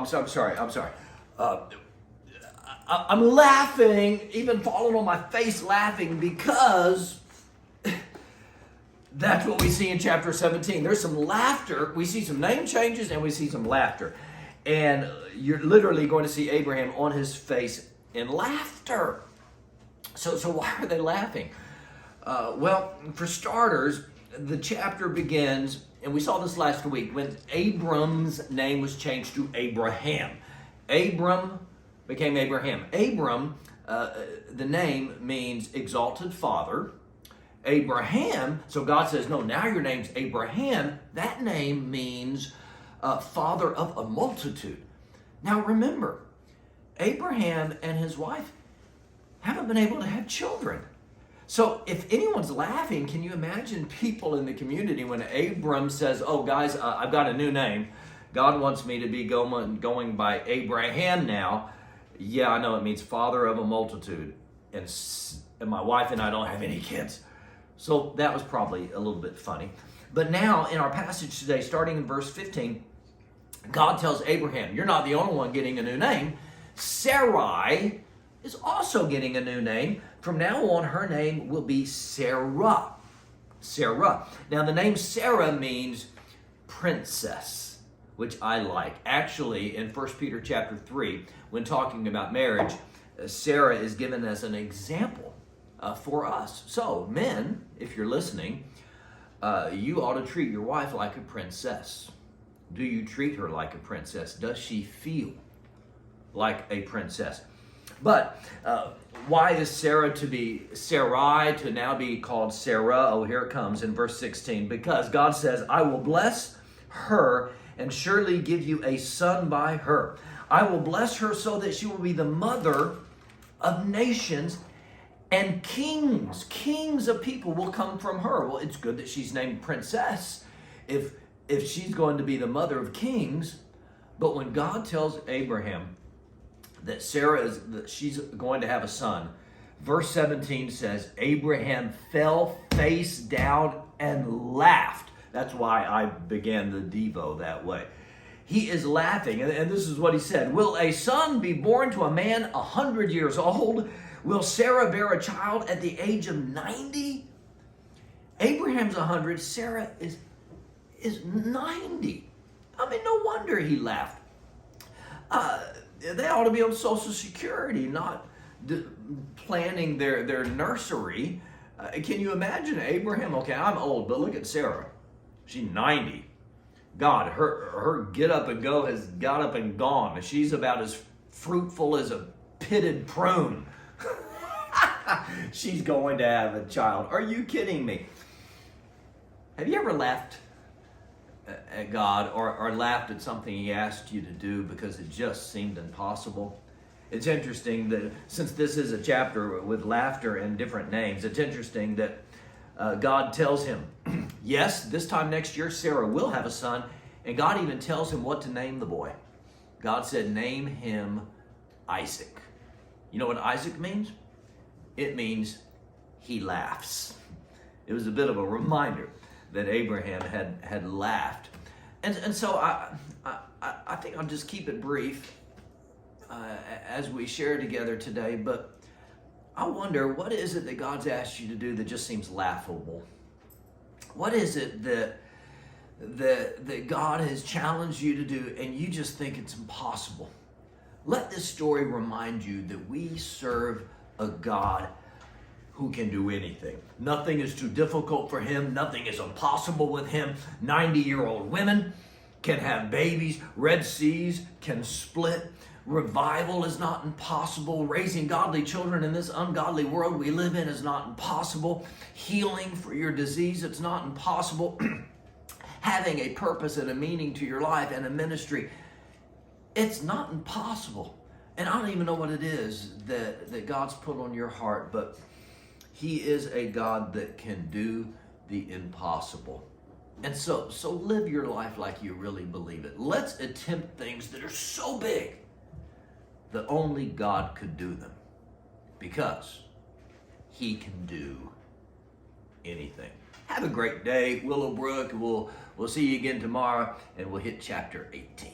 sorry. I'm laughing, even falling on my face laughing, because that's what we see in chapter 17. There's some laughter. We see some name changes and we see some laughter. And you're literally going to see Abraham on his face in laughter. So why are they laughing? Well, for starters, the chapter begins, and we saw this last week, when Abram's name was changed to Abraham. Abram became Abraham. Abram, the name means exalted father. Abraham, so God says, no, now your name's Abraham. That name means father of a multitude. Now remember, Abraham and his wife haven't been able to have children. So if anyone's laughing, can you imagine people in the community when Abram says, oh guys, I've got a new name. God wants me to be going by Abraham now. Yeah, I know it means father of a multitude. And my wife and I don't have any kids. So that was probably a little bit funny. But now in our passage today, starting in verse 15, God tells Abraham, you're not the only one getting a new name. Sarai is also getting a new name. From now on, her name will be Sarah. Sarah. Now the name Sarah means princess, which I like. Actually, in 1 Peter chapter 3, when talking about marriage, Sarah is given as an example for us. So, men, if you're listening, you ought to treat your wife like a princess. Do you treat her like a princess? Does she feel like a princess? But why is Sarah to be Sarai to now be called Sarah? Oh, here it comes in verse 16. Because God says, I will bless her and surely give you a son by her. I will bless her so that she will be the mother of nations, and kings of people will come from her. Well, it's good that she's named princess if she's going to be the mother of kings. But when God tells Abraham that she's going to have a son, verse 17 says, Abraham fell face down and laughed. That's why I began the Devo that way. He is laughing, and this is what he said. Will a son be born to a man 100 years old? Will Sarah bear a child at the age of 90? Abraham's 100, Sarah is 90. I mean, no wonder he laughed. They ought to be on Social Security, not planning their nursery. Can you imagine Abraham? Okay, I'm old, but look at Sarah. She's 90. God, her get up and go has got up and gone. She's about as fruitful as a pitted prune. She's going to have a child. Are you kidding me? Have you ever laughed at God or laughed at something he asked you to do because it just seemed impossible? It's interesting that since this is a chapter with laughter and different names, it's interesting that God tells him, yes, this time next year, Sarah will have a son. And God even tells him what to name the boy. God said, name him Isaac. You know what Isaac means? It means he laughs. It was a bit of a reminder that Abraham had laughed. And so I think I'll just keep it brief as we share together today. But I wonder, what is it that God's asked you to do that just seems laughable? What is it that God has challenged you to do and you just think it's impossible? Let this story remind you that we serve a God who can do anything. Nothing is too difficult for him. Nothing is impossible with him. 90-year-old women can have babies. Red Seas can split. Revival is not impossible. Raising godly children in this ungodly world we live in is not impossible. Healing for your disease, it's not impossible. Having a purpose and a meaning to your life and a ministry, it's not impossible. And I don't even know what it is that God's put on your heart, but he is a God that can do the impossible. And so live your life like you really believe it. Let's attempt things that are so big that only God could do them, because he can do anything. Have a great day, Willowbrook. We'll see you again tomorrow, and we'll hit chapter 18.